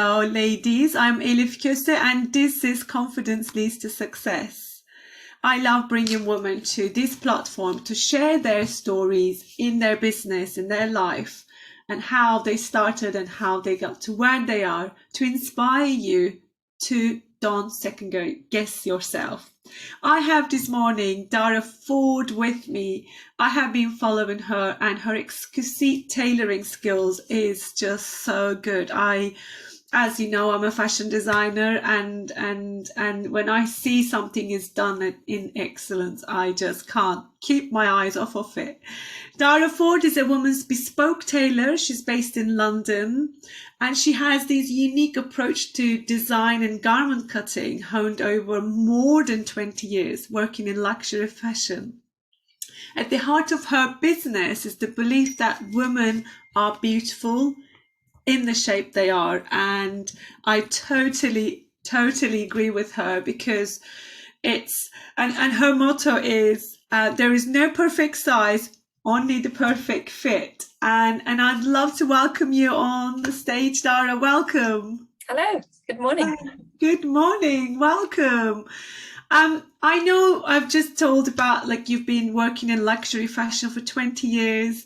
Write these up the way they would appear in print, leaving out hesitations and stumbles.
Hello, ladies. I'm Elif Köse, and this is Confidence Leads to Success. I love bringing women to this platform to share their stories in their business, in their life, and how they started and how they got to where they are, to inspire you to don't second guess yourself. I have this morning Dara Ford with me. I have been following her, and her exquisite tailoring skills is just so good. As you know, I'm a fashion designer, and when I see something is done in excellence, I just can't keep my eyes off of it. Dara Ford is a woman's bespoke tailor. She's based in London, and she has this unique approach to design and garment cutting, honed over more than 20 years working in luxury fashion. At the heart of her business is the belief that women are beautiful in the shape they are, and I totally agree with her, because it's and her motto is there is no perfect size, only the perfect fit. And I'd love to welcome you on the stage, Dara. Welcome. Hello, good morning. Good morning, welcome. I know I've just told about, like, you've been working in luxury fashion for 20 years.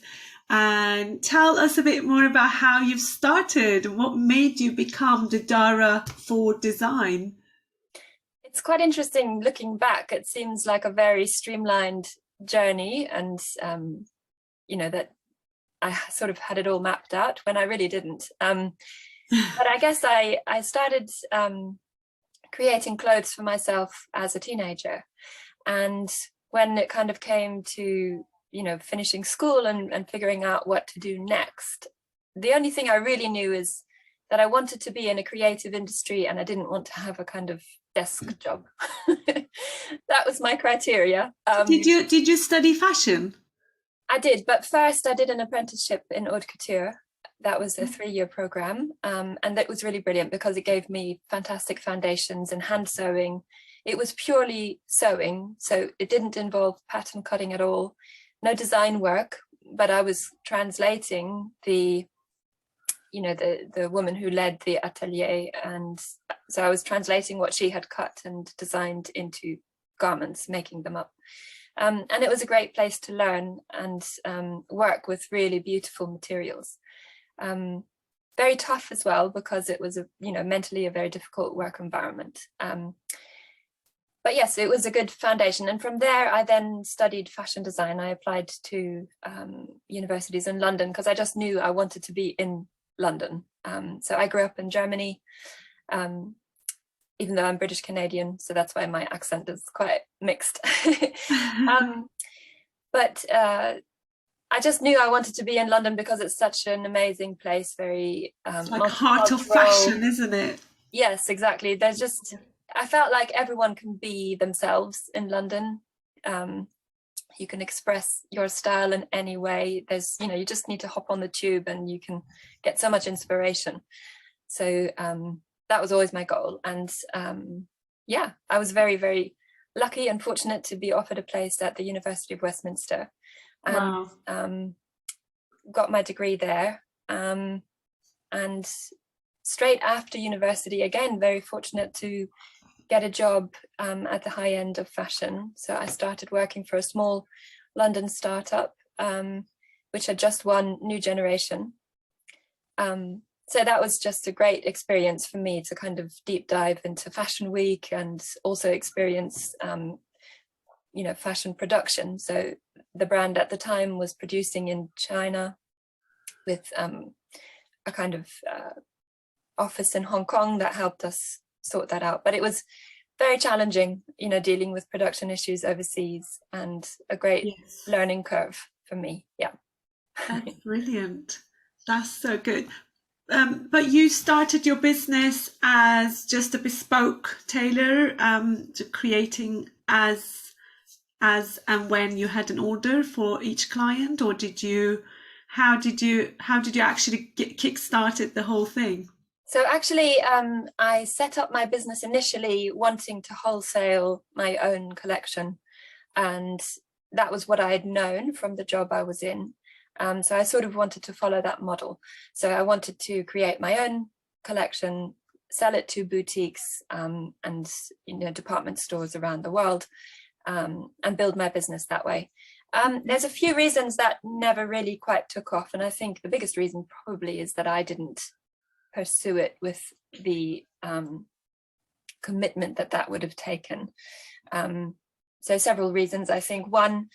And tell us a bit more about how you've started and what made you become the Dara Ford design. It's quite interesting looking back. It seems like a very streamlined journey, and that I sort of had it all mapped out when I really didn't. But I guess I started creating clothes for myself as a teenager, and when it kind of came to finishing school and figuring out what to do next, the only thing I really knew is that I wanted to be in a creative industry, and I didn't want to have a kind of desk job. That was my criteria. Did you study fashion? I did, but first I did an apprenticeship in haute couture. That was a 3-year program, and that was really brilliant because it gave me fantastic foundations in hand sewing. It was purely sewing, so it didn't involve pattern cutting at all. No design work, but I was translating the woman who led the atelier, and so I was translating what she had cut and designed into garments, making them up. And it was a great place to learn and work with really beautiful materials. Very tough as well, because it was mentally a very difficult work environment. But yes, it was a good foundation. And from there, I then studied fashion design. I applied to universities in London because I just knew I wanted to be in London. So I grew up in Germany, even though I'm British Canadian, so that's why my accent is quite mixed. But I just knew I wanted to be in London because it's such an amazing place, very it's like heart of fashion, isn't it? Yes, exactly. I felt like everyone can be themselves in London. You can express your style in any way. You just need to hop on the tube and you can get so much inspiration. So that was always my goal. And I was very, very lucky and fortunate to be offered a place at the University of Westminster, and wow. Got my degree there. And straight after university, again, very fortunate to get a job at the high end of fashion. So I started working for a small London startup, which had just won New Generation. So that was just a great experience for me to kind of deep dive into Fashion Week and also experience, fashion production. So the brand at the time was producing in China with a kind of office in Hong Kong that helped us sort that out. But it was very challenging, dealing with production issues overseas, and a great learning curve for me. Yeah. That's brilliant. That's so good. But you started your business as just a bespoke tailor, creating as and when you had an order for each client, or how did you actually kick-started the whole thing? So actually, I set up my business initially wanting to wholesale my own collection, and that was what I had known from the job I was in. So I sort of wanted to follow that model. So I wanted to create my own collection, sell it to boutiques and department stores around the world, and build my business that way. There's a few reasons that never really quite took off, and I think the biggest reason probably is that I didn't pursue it with the commitment that would have taken. So several reasons. I think one,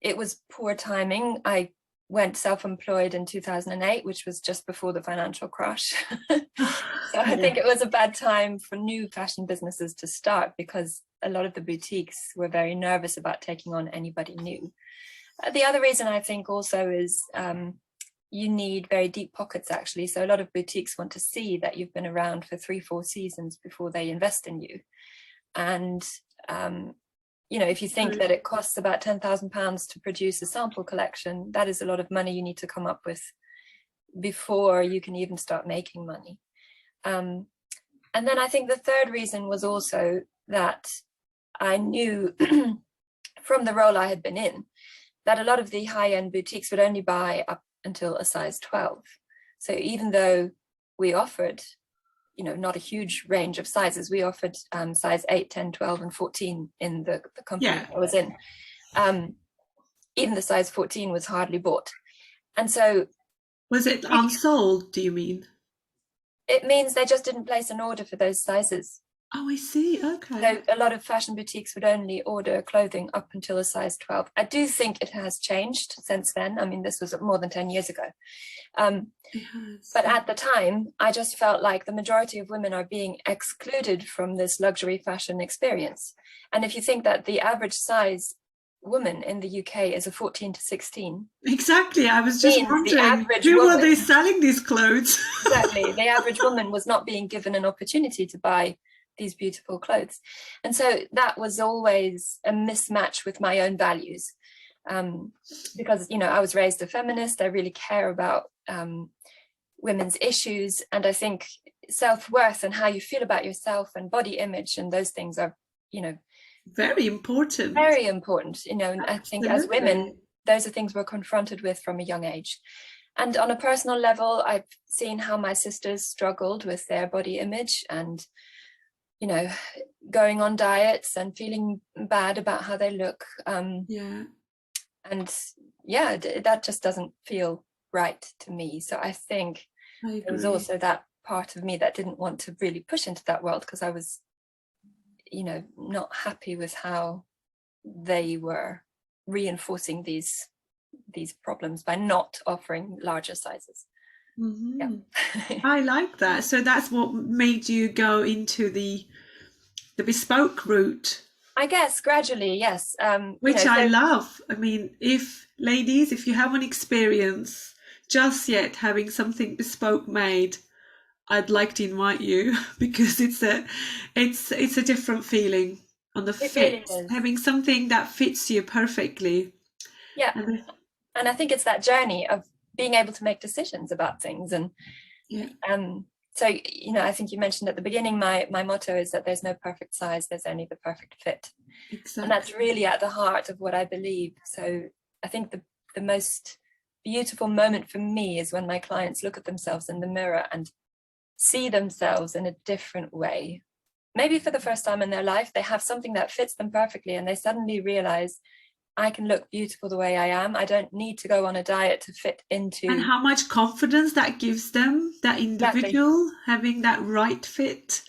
it was poor timing. I went self-employed in 2008, which was just before the financial crash. So I think it was a bad time for new fashion businesses to start, because a lot of the boutiques were very nervous about taking on anybody new. The other reason I think also is you need very deep pockets, actually. So a lot of boutiques want to see that you've been around for 3-4 seasons before they invest in you. And if you think that it costs about £10,000 to produce a sample collection, that is a lot of money you need to come up with before you can even start making money. And then I think the third reason was also that I knew from the role I had been in that a lot of the high-end boutiques would only buy up until a size 12. So even though we offered not a huge range of sizes, we offered size 8, 10, 12 and 14 in the company I was in. Even the size 14 was hardly bought. And so was it unsold, do you mean? It means they just didn't place an order for those sizes. Oh, I see. Okay. So a lot of fashion boutiques would only order clothing up until a size 12. I do think it has changed since then. I mean, this was more than 10 years ago. But at the time, I just felt like the majority of women are being excluded from this luxury fashion experience. And if you think that the average size woman in the UK is a 14 to 16. Exactly. I was just wondering, who were they selling these clothes? Exactly. The average woman was not being given an opportunity to buy these beautiful clothes. And so that was always a mismatch with my own values. Because, I was raised a feminist. I really care about women's issues. And I think self-worth and how you feel about yourself and body image and those things are, very important. Very important, and I think as women, those are things we're confronted with from a young age. And on a personal level, I've seen how my sisters struggled with their body image and, going on diets and feeling bad about how they look. That just doesn't feel right to me. So I think there was also that part of me that didn't want to really push into that world, because I was not happy with how they were reinforcing these problems by not offering larger sizes. I like that. So that's what made you go into the bespoke route, I guess, gradually. Yes. Which I love. I mean, if you haven't experienced just yet having something bespoke made, I'd like to invite you, because it's a different feeling on the fit. Really, having something that fits you perfectly. Yeah. And I think it's that journey of being able to make decisions about things. And so, I think you mentioned at the beginning, my motto is that there's no perfect size, there's only the perfect fit. Exactly. And that's really at the heart of what I believe. So I think the most beautiful moment for me is when my clients look at themselves in the mirror and see themselves in a different way. Maybe for the first time in their life, they have something that fits them perfectly, and they suddenly realize, I can look beautiful the way I am. I don't need to go on a diet to fit into. And how much confidence that gives them, that individual, having that right fit,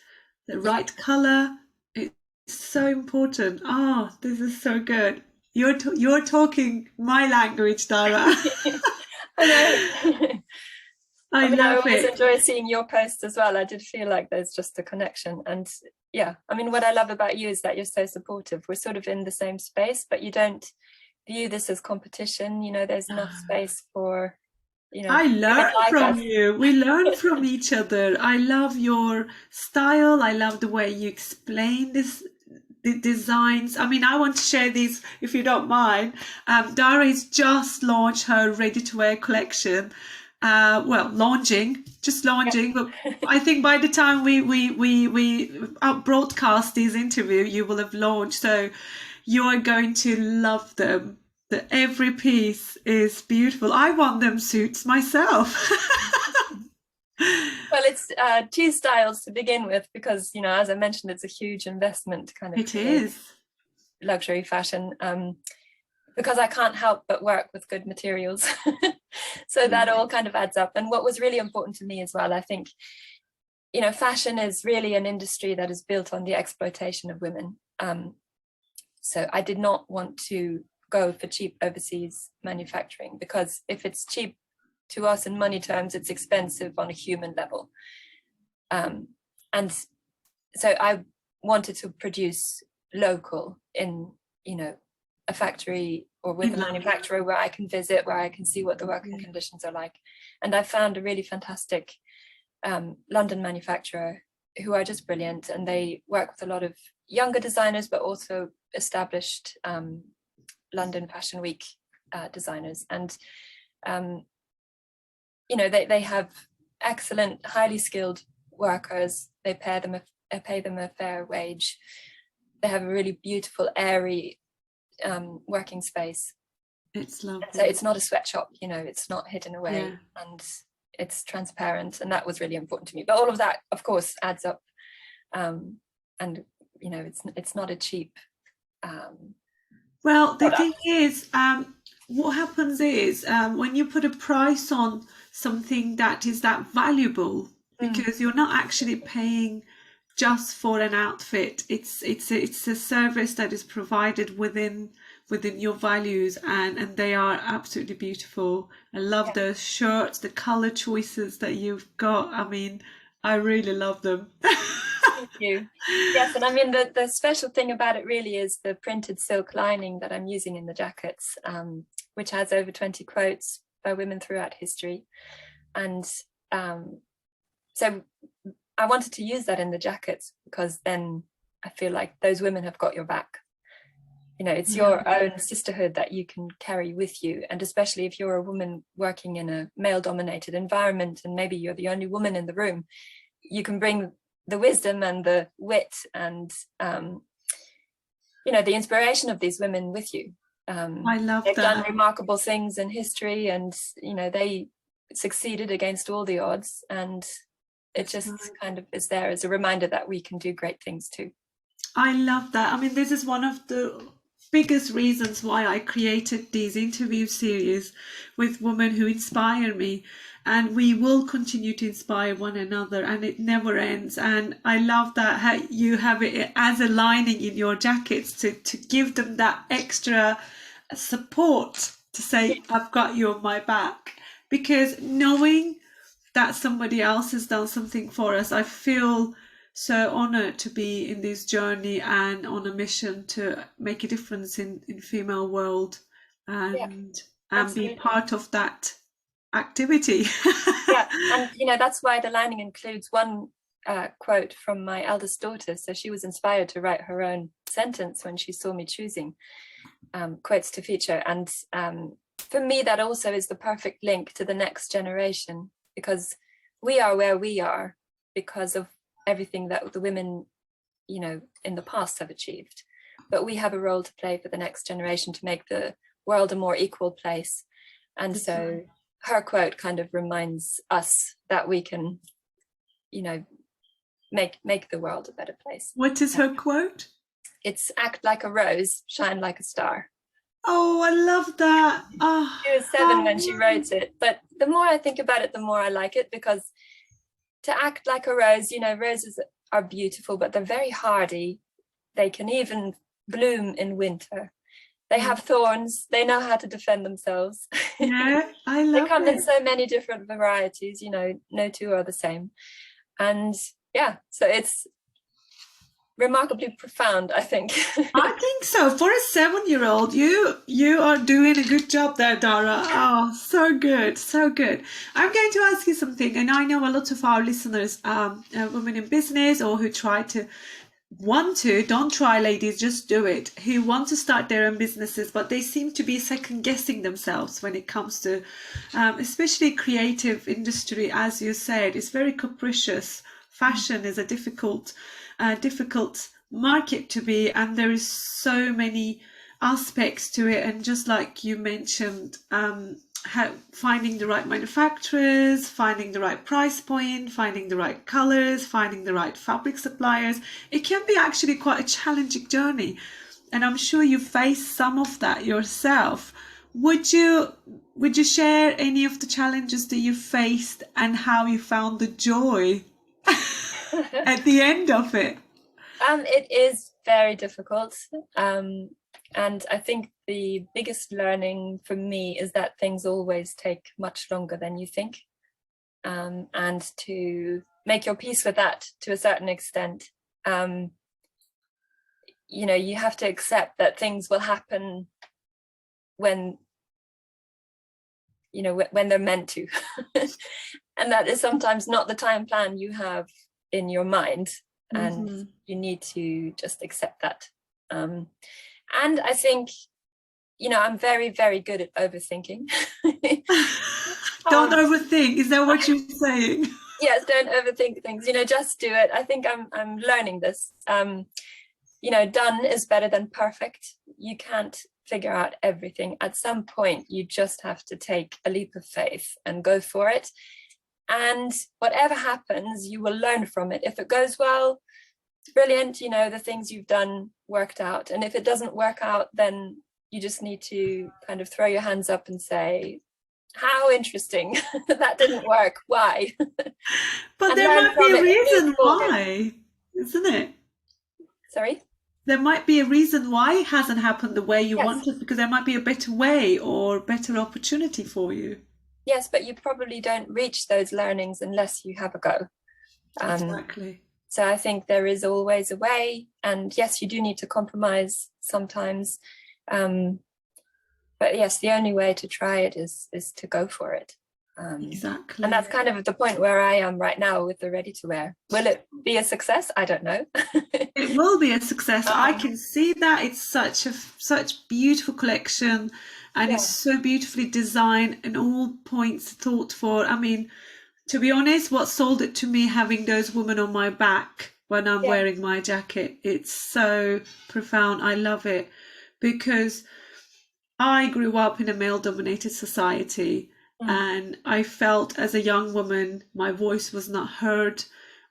the right color. It's so important. Oh, this is so good. You're talking my language, Dara. I know. I always enjoy seeing your posts as well. I did feel like there's just a connection. And what I love about you is that you're so supportive. We're sort of in the same space, but you don't view this as competition. There's enough space for, I learn from you. We learn from each other. I love your style. I love the way you explain the designs. I mean, I want to share these, if you don't mind. Dara has just launched her ready-to-wear collection. Launching, but I think by the time we broadcast this interview, you will have launched. So you are going to love them. Every piece is beautiful. I want them suits myself. Well, it's two styles to begin with, because, you know, as I mentioned, it's a huge investment to kind of create luxury fashion, because I can't help but work with good materials. So that all kind of adds up. And what was really important to me as well, I think, you know, fashion is really an industry that is built on the exploitation of women. So I did not want to go for cheap overseas manufacturing, because if it's cheap to us in money terms, it's expensive on a human level. And so I wanted to produce local in, you know, a factory or with a manufacturer where I can visit, where I can see what the working conditions are like. And I found a really fantastic London manufacturer who are just brilliant, and they work with a lot of younger designers, but also established London Fashion Week designers. And you know, they have excellent, highly skilled workers. They pay them a fair wage. They have a really beautiful, airy working space. It's lovely. So it's not a sweatshop, you know, it's not hidden away, and it's transparent, and that was really important to me. But all of that, of course, adds up, and you know, it's not a cheap well, the product. thing is, what happens is when you put a price on something that is that valuable, because you're not actually paying just for an outfit. It's a service that is provided within your values, and they are absolutely beautiful. I love the shirts, the color choices that you've got. I mean, I really love them. Thank you. Yes, and I mean, the special thing about it really is the printed silk lining that I'm using in the jackets, which has over 20 quotes by women throughout history. And so I wanted to use that in the jackets, because then I feel like those women have got your back. You know, it's your own sisterhood that you can carry with you. And especially if you're a woman working in a male-dominated environment, and maybe you're the only woman in the room, you can bring the wisdom and the wit and, you know, the inspiration of these women with you. I love they've that. done remarkable things in history, and, you know, they succeeded against all the odds. And it just kind of is there as a reminder that we can do great things too. I love that. I mean, this is one of the biggest reasons why I created these interview series with women who inspire me, and we will continue to inspire one another, and it never ends. And I love that how you have it as a lining in your jackets to give them that extra support, to say, I've got you on my back. Because knowing that somebody else has done something for us, I feel so honored to be in this journey and on a mission to make a difference in female world, and be part of that activity. And you know, that's why the lining includes one quote from my eldest daughter. So she was inspired to write her own sentence when she saw me choosing quotes to feature. And for me, that also is the perfect link to the next generation, because we are where we are because of everything that the women, you know, in the past have achieved. But we have a role to play for the next generation to make the world a more equal place. And so her quote kind of reminds us that we can, you know, make the world a better place. What is her quote? It's act like a rose, shine like a star. Oh, I love that. She was 7 when she wrote it, but the more I think about it, the more I like it, because to act like a rose, you know, roses are beautiful, but they're very hardy. They can even bloom in winter. They have thorns. They know how to defend themselves. Yeah, I love it. They come in so many different varieties, you know, no two are the same. And yeah, so it's remarkably profound, I think. I think so. For a 7-year-old, you are doing a good job there, Dara. Oh, so good, so good. I'm going to ask you something, and I know a lot of our listeners are women in business, or who don't try, ladies, just do it, who want to start their own businesses, but they seem to be second guessing themselves when it comes to especially creative industry. As you said, it's very capricious. Fashion is a difficult market to be, and there is so many aspects to it. And just like you mentioned, finding the right manufacturers, finding the right price point, finding the right colors, finding the right fabric suppliers. It can be actually quite a challenging journey, and I'm sure you faced some of that yourself. Would you share any of the challenges that you faced and how you found the joy at the end of it? It is very difficult. And I think the biggest learning for me is that things always take much longer than you think. And to make your peace with that to a certain extent. You have to accept that things will happen when they're meant to. And that is sometimes not the time plan you have in your mind. And you need to just accept that. And I think, I'm very, very good at overthinking. Don't overthink. Is that what you're saying? Yes, don't overthink things. Just do it. I think I'm learning this. Done is better than perfect. You can't figure out everything. At some point, you just have to take a leap of faith and go for it. And whatever happens, you will learn from it. If it goes well, brilliant, the things you've done worked out. And if it doesn't work out, then you just need to kind of throw your hands up and say, how interesting. That didn't work. Why? But there might be a reason why, isn't it? Sorry? There might be a reason why it hasn't happened the way you wanted, because there might be a better way or better opportunity for you. Yes, but you probably don't reach those learnings unless you have a go. Exactly. So I think there is always a way. And yes, you do need to compromise sometimes. But yes, the only way to try it is to go for it. Exactly. And that's kind of the point where I am right now with the ready-to-wear. Will it be a success? I don't know. It will be a success. I can see that. It's such beautiful collection, and it's so beautifully designed and all points thought for. I mean, to be honest, what sold it to me, having those women on my back when I'm wearing my jacket, it's so profound. I love it because I grew up in a male-dominated society. And I felt as a young woman, my voice was not heard.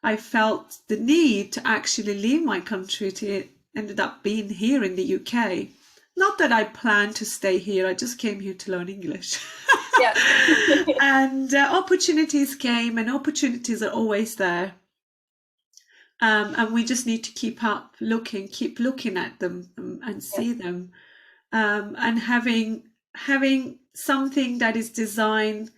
I felt the need to actually leave my country. To ended up being here in the UK. Not that I planned to stay here. I just came here to learn English. And opportunities came, and opportunities are always there. And we just need to keep looking at them and see them. And having something that is designed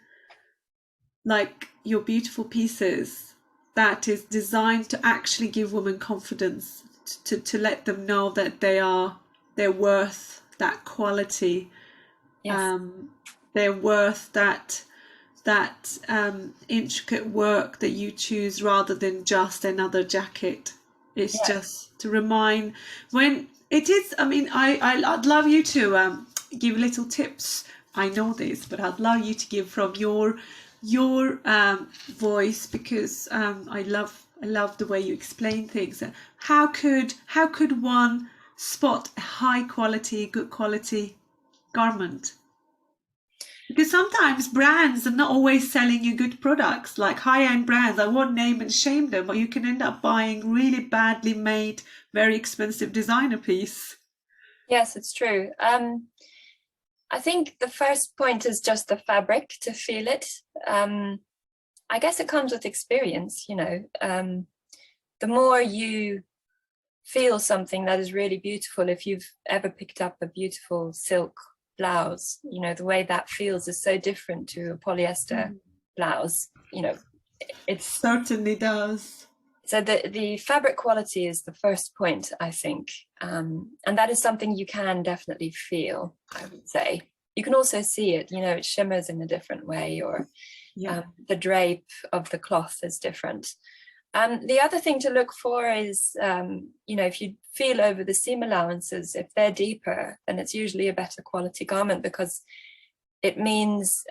like your beautiful pieces, that is designed to actually give women confidence, to let them know that they're worth that quality. They're worth that intricate work that you choose rather than just another jacket. It's just to remind when it is. I mean, I'd love you to give little tips. I know this, but I'd love you to give from your voice, because I love the way you explain things. How could one spot a high quality, good quality garment? Because sometimes brands are not always selling you good products, like high-end brands. I won't name and shame them, but you can end up buying really badly made, very expensive designer piece. Yes, it's true. I think the first point is just the fabric, to feel it. I guess it comes with experience, the more you feel something that is really beautiful, if you've ever picked up a beautiful silk blouse, the way that feels is so different to a polyester blouse, it certainly does. So the fabric quality is the first point, I think. And that is something you can definitely feel, I would say. You can also see it, it shimmers in a different way, or the drape of the cloth is different. The other thing to look for is, if you feel over the seam allowances, if they're deeper, then it's usually a better quality garment, because it means,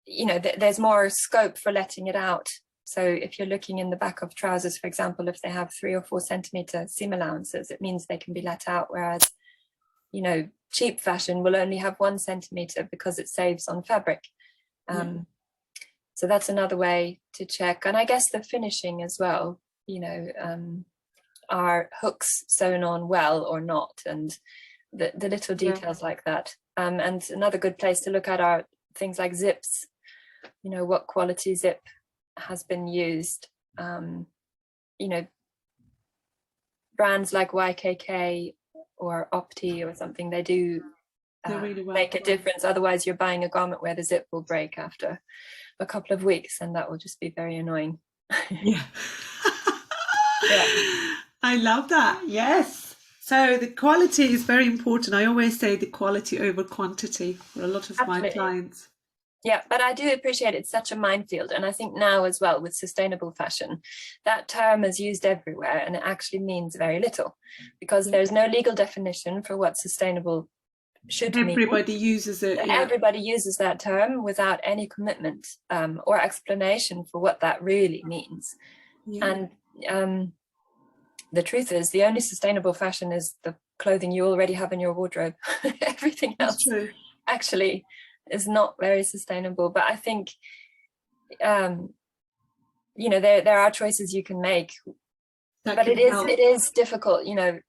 there's more scope for letting it out. So if you're looking in the back of trousers, for example, if they have 3 or 4 centimeter seam allowances, it means they can be let out. Whereas, cheap fashion will only have 1 centimeter because it saves on fabric. So that's another way to check. And I guess the finishing as well, you know, are hooks sewn on well or not, and the little details like that. And another good place to look at are things like zips, you know, what quality zip has been used. You know, brands like YKK or Opti or something, they do really well make a difference. Otherwise, you're buying a garment where the zip will break after a couple of weeks, and that will just be very annoying. Yeah. Yeah. I love that. Yes. So the quality is very important. I always say the quality over quantity for a lot of my clients. Yeah, but I do appreciate it's such a minefield. And I think now as well with sustainable fashion, that term is used everywhere and it actually means very little because there's no legal definition for what sustainable should mean. Everybody uses it. Yeah. Everybody uses that term without any commitment or explanation for what that really means. Yeah. And the truth is, the only sustainable fashion is the clothing you already have in your wardrobe. Everything else actually is not very sustainable. But I think, you know, there are choices you can make, but it is difficult. You know,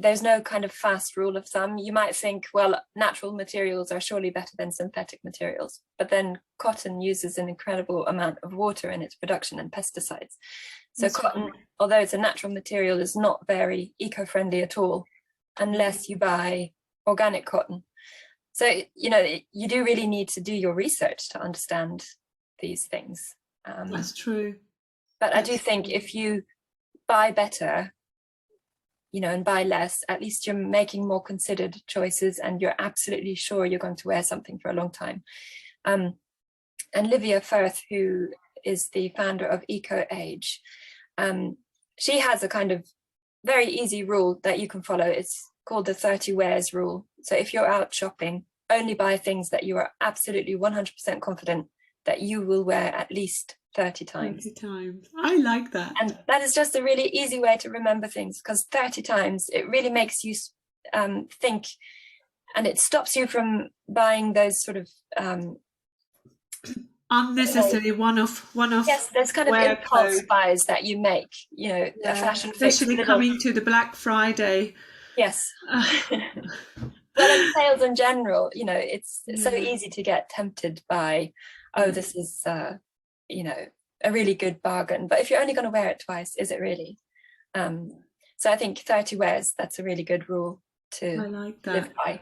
there's no kind of fast rule of thumb. You might think, well, natural materials are surely better than synthetic materials, but then cotton uses an incredible amount of water in its production and pesticides. So cotton, although it's a natural material, is not very eco-friendly at all unless you buy organic cotton. So, you know, you do really need to do your research to understand these things. That's true. But I do think if you buy better, you know, and buy less, at least you're making more considered choices and you're absolutely sure you're going to wear something for a long time. And Livia Firth, who is the founder of Eco Age, she has a kind of very easy rule that you can follow. It's called the 30 wears rule. So if you're out shopping, only buy things that you are absolutely 100% confident that you will wear at least 30 times. 30 times. I like that. And that is just a really easy way to remember things, because 30 times, it really makes you think, and it stops you from buying those sort of unnecessary one-off yes, there's kind of impulse buys that you make, you know, a fashion especially coming to the Black Friday. Yes. Well, and sales in general, you know, it's so easy to get tempted by, oh, this is you know, a really good bargain, but if you're only going to wear it twice, is it really? So I think 30 wears, that's a really good rule to live by.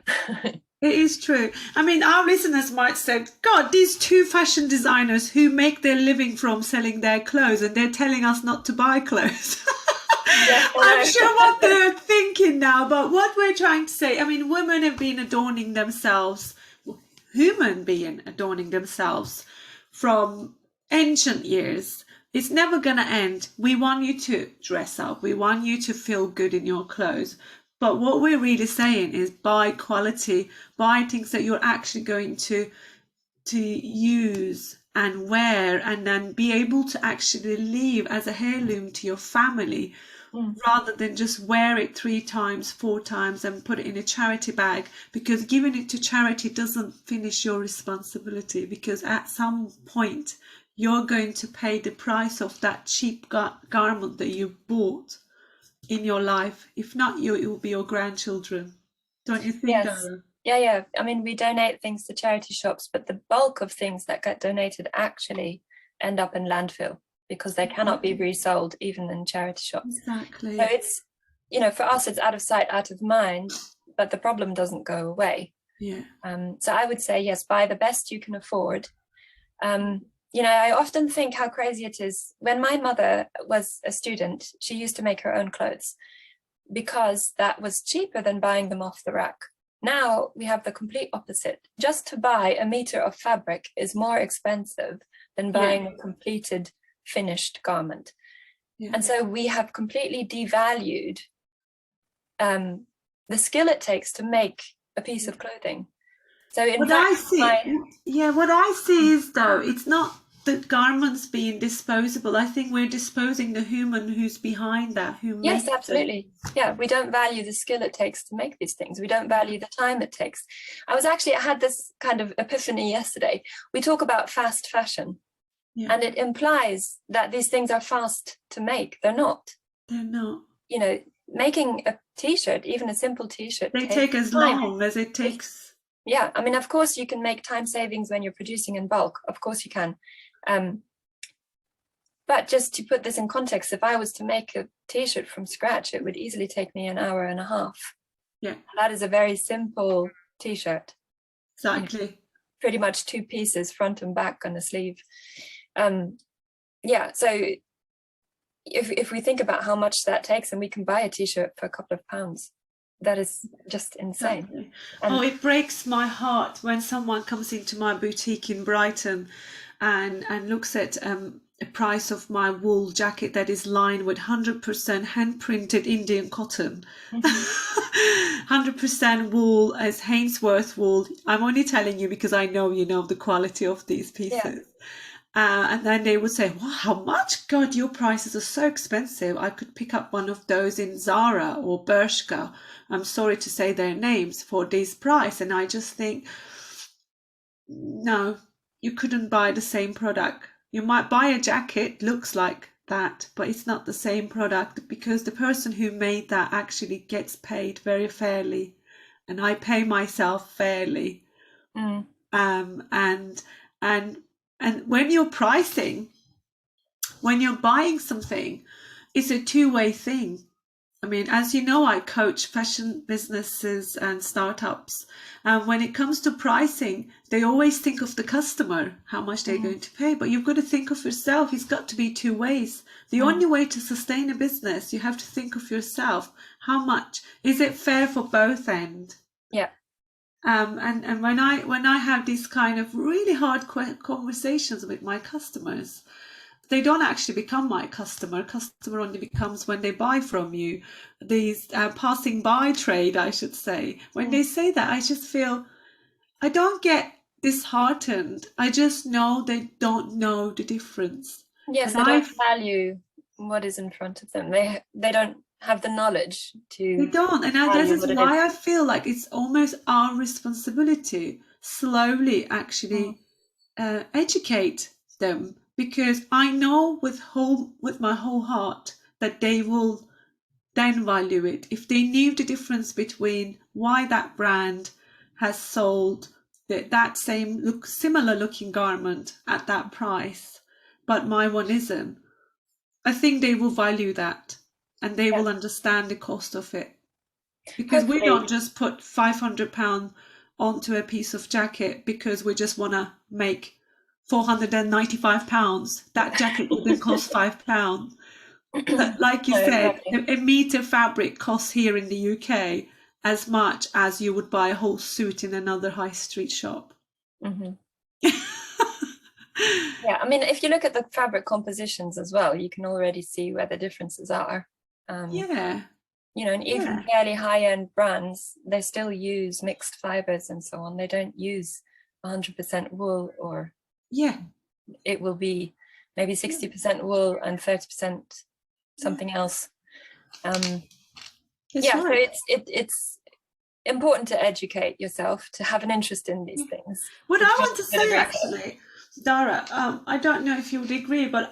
It is true. I mean, our listeners might say, God, these two fashion designers who make their living from selling their clothes and they're telling us not to buy clothes. Yes, I'm sure what they're thinking now, but what we're trying to say, I mean, women have been adorning themselves, human being adorning themselves from ancient years. It's never going to end. We want you to dress up. We want you to feel good in your clothes. But what we're really saying is buy quality, buy things that you're actually going to use and wear, and then be able to actually leave as a heirloom to your family, rather than just wear it 3 times, 4 times and put it in a charity bag, because giving it to charity doesn't finish your responsibility, because at some point you're going to pay the price of that cheap garment that you bought in your life. If not you, it will be your grandchildren. Don't you think, Dara? Yeah. I mean, we donate things to charity shops, but the bulk of things that get donated actually end up in landfill because they cannot be resold even in charity shops. Exactly. So it's, you know, for us, it's out of sight, out of mind, but the problem doesn't go away. Yeah. So I would say, yes, buy the best you can afford. You know, I often think how crazy it is. When my mother was a student, she used to make her own clothes because that was cheaper than buying them off the rack. Now we have the complete opposite. Just to buy a meter of fabric is more expensive than buying a completed, finished garment. Yeah. And so we have completely devalued the skill it takes to make a piece of clothing. So in what I see is, though, it's not the garments being disposable. I think we're disposing the human who's behind that, who Yes, makes them. absolutely. Yeah, we don't value the skill it takes to make these things. We don't value the time it takes. I had this kind of epiphany yesterday. We talk about fast fashion, and it implies that these things are fast to make. They're not. They're not. You know, making a t-shirt, even a simple t-shirt, They take as long as it takes. Yeah, I mean, of course you can make time savings when you're producing in bulk. Of course you can. But just to put this in context, if I was to make a t-shirt from scratch, it would easily take me an hour and a half. Yeah. That is a very simple t-shirt. Exactly. Pretty much 2 pieces, front and back, and a sleeve. Yeah, so if we think about how much that takes, and we can buy a t-shirt for a couple of pounds, that is just insane. Exactly. It breaks my heart when someone comes into my boutique in Brighton and looks at a price of my wool jacket that is lined with 100% hand printed Indian cotton. 100% wool as Hainsworth wool. I'm only telling you because I know you know the quality of these pieces. Yeah. And then they would say, wow, how much? God, your prices are so expensive. I could pick up one of those in Zara or Bershka. I'm sorry to say their names for this price. And I just think, no, you couldn't buy the same product. You might buy a jacket, looks like that, but it's not the same product because the person who made that actually gets paid very fairly. And I pay myself fairly. And when you're pricing, when you're buying something, it's a two-way thing. I mean, as you know, I coach fashion businesses and startups. And when it comes to pricing, they always think of the customer, how much they're going to pay. But you've got to think of yourself. It's got to be two ways. The only way to sustain a business, you have to think of yourself. How much? Is it fair for both ends? Yeah. And when I have these kind of really hard conversations with my customers, they don't actually become my customer. Customer only becomes when they buy from you. These passing by trade, I should say. When they say that, I just feel I don't get disheartened. I just know they don't know the difference. Yes, they don't value what is in front of them. They don't have the knowledge to. They don't, and this is why I feel like it's almost our responsibility slowly actually educate them, because I know with my whole heart that they will then value it if they knew the difference between why that brand has sold that same similar looking garment at that price, but my one isn't. I think they will value that. And they will understand the cost of it. Because we don't just put £500 onto a piece of jacket because we just want to make £495. That jacket didn't cost £5. Like you said, a meter fabric costs here in the UK as much as you would buy a whole suit in another high street shop. Yeah, I mean, if you look at the fabric compositions as well, you can already see where the differences are. You know, and even fairly high-end brands, they still use mixed fibers and so on. They don't use 100% wool, or it will be maybe 60% wool and 30% something else. So it's important to educate yourself, to have an interest in these things. What I want to say, actually, Dara, I don't know if you would agree, but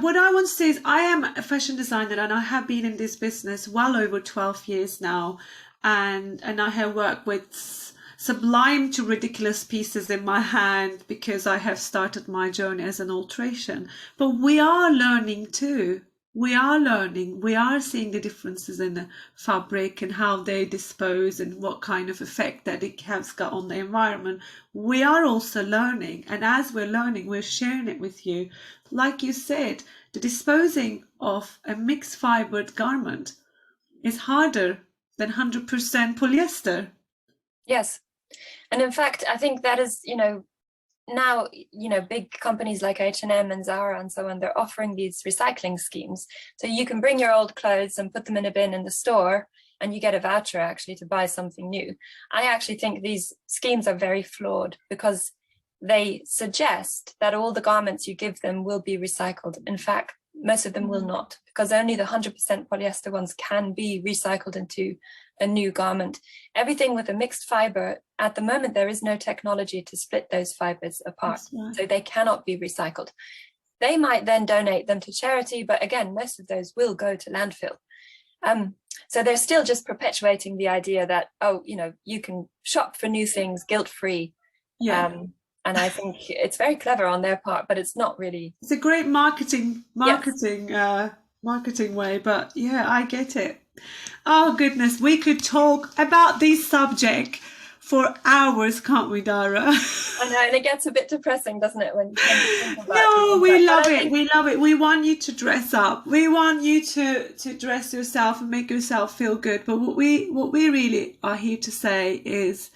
what I want to say is I am a fashion designer and I have been in this business well over 12 years now, and I have worked with sublime to ridiculous pieces in my hand because I have started my journey as an alteration. But we are learning too. We are learning. We are seeing the differences in the fabric and how they dispose and what kind of effect that it has got on the environment. We are also learning. And as we're learning, we're sharing it with you. Like you said, the disposing of a mixed fibered garment is harder than 100% polyester. Yes. And in fact, I think that is, now, big companies like H&M and Zara and so on, they're offering these recycling schemes. So you can bring your old clothes and put them in a bin in the store, and you get a voucher actually to buy something new. I actually think these schemes are very flawed, because they suggest that all the garments you give them will be recycled. In fact, most of them will not, because only the 100% polyester ones can be recycled into a new garment. Everything with a mixed fiber, at the moment, there is no technology to split those fibers apart. Right. So they cannot be recycled. They might then donate them to charity, but again, most of those will go to landfill. So they're still just perpetuating the idea that, oh, you know, you can shop for new things guilt-free. Yeah. And I think it's very clever on their part, but it's not really. It's a great marketing Yes. way, but yeah, I get it. Oh goodness, we could talk about this subject for hours, can't we, Dara? I know, and it gets a bit depressing, doesn't it, when you think about No, it? we love it. We love it. We want you to dress up. We want you to dress yourself and make yourself feel good. But what we really are here to say is,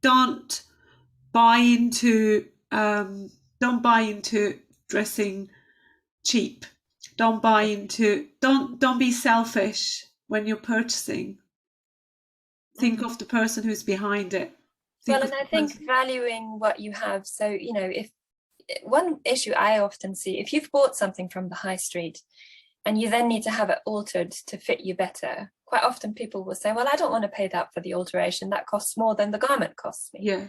don't buy into dressing cheap. Don't be selfish when you're purchasing. Think of the person who's behind it. Well, and I think valuing what you have. So, you know, if one issue I often see, if you've bought something from the high street and you then need to have it altered to fit you better, quite often people will say, well, I don't want to pay that for the alteration. That costs more than the garment costs me. Yeah.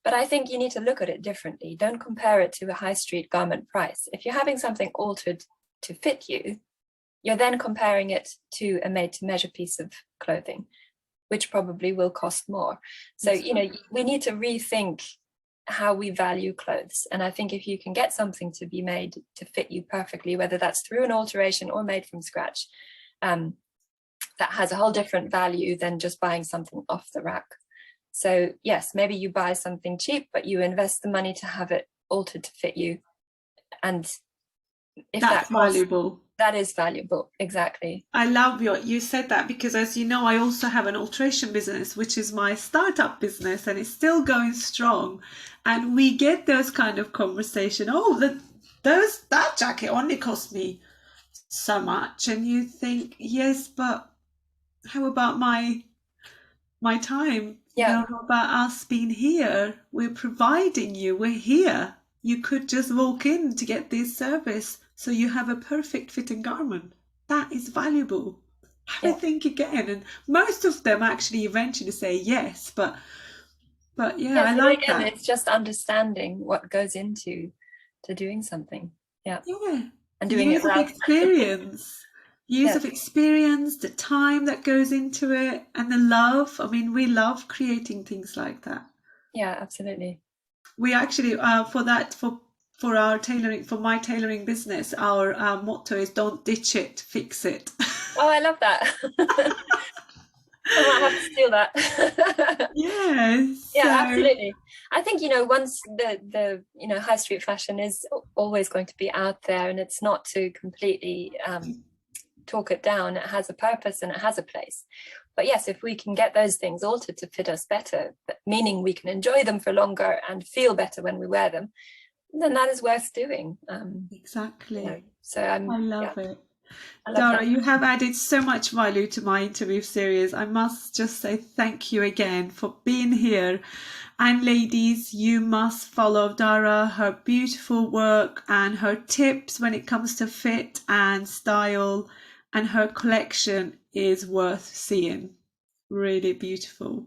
But I think you need to look at it differently. Don't compare it to a high street garment price. If you're having something altered to fit you, you're then comparing it to a made-to-measure piece of clothing, which probably will cost more. So, you know, we need to rethink how we value clothes. And I think if you can get something to be made to fit you perfectly, whether that's through an alteration or made from scratch, that has a whole different value than just buying something off the rack. So yes, maybe you buy something cheap, but you invest the money to have it altered to fit you. And if that's valuable. That is valuable, exactly. I love you said that, because as you know, I also have an alteration business, which is my startup business, and it's still going strong. And we get those kind of conversation. Oh, that jacket only cost me so much, and you think, yes, but how about my time? Yeah. You know, how about us being here? We're providing you. We're here. You could just walk in to get this service, so you have a perfect fitting garment. That is valuable. Have a think again. And most of them actually eventually say yes, but yeah, I like again, that. it's just understanding what goes into doing something. Yeah. And doing Years it well. of experience, the time that goes into it, and the love. I mean, we love creating things like that. Yeah, absolutely. We actually for our tailoring, for my tailoring business, our motto is don't ditch it, fix it. Oh, I love that. I might have to steal that. Yes. Yeah, absolutely. I think, you know, once the you know, high street fashion is always going to be out there, and it's not to completely talk it down. It has a purpose and it has a place. But yes, if we can get those things altered to fit us better, meaning we can enjoy them for longer and feel better when we wear them, then that is worth doing. Exactly. You know, so I love it. Dara, that. you have added so much value to my interview series. I must just say thank you again for being here. And ladies, you must follow Dara, her beautiful work and her tips when it comes to fit and style, and her collection is worth seeing. Really beautiful.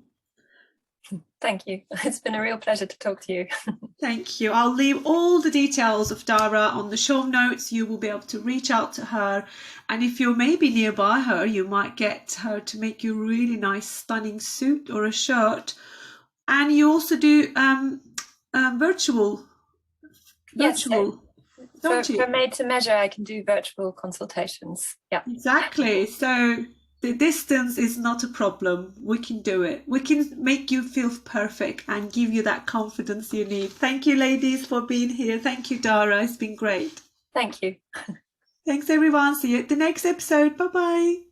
Thank you. It's been a real pleasure to talk to you. Thank you. I'll leave all the details of Dara on the show notes. You will be able to reach out to her. And if you're maybe nearby her, you might get her to make you a really nice, stunning suit or a shirt. And you also do virtual. Yes. Don't you? For made to measure, I can do virtual consultations. Yeah. Exactly. So the distance is not a problem. We can do it. We can make you feel perfect and give you that confidence you need. Thank you, ladies, for being here. Thank you, Dara. It's been great. Thank you. Thanks, everyone. See you at the next episode. Bye-bye.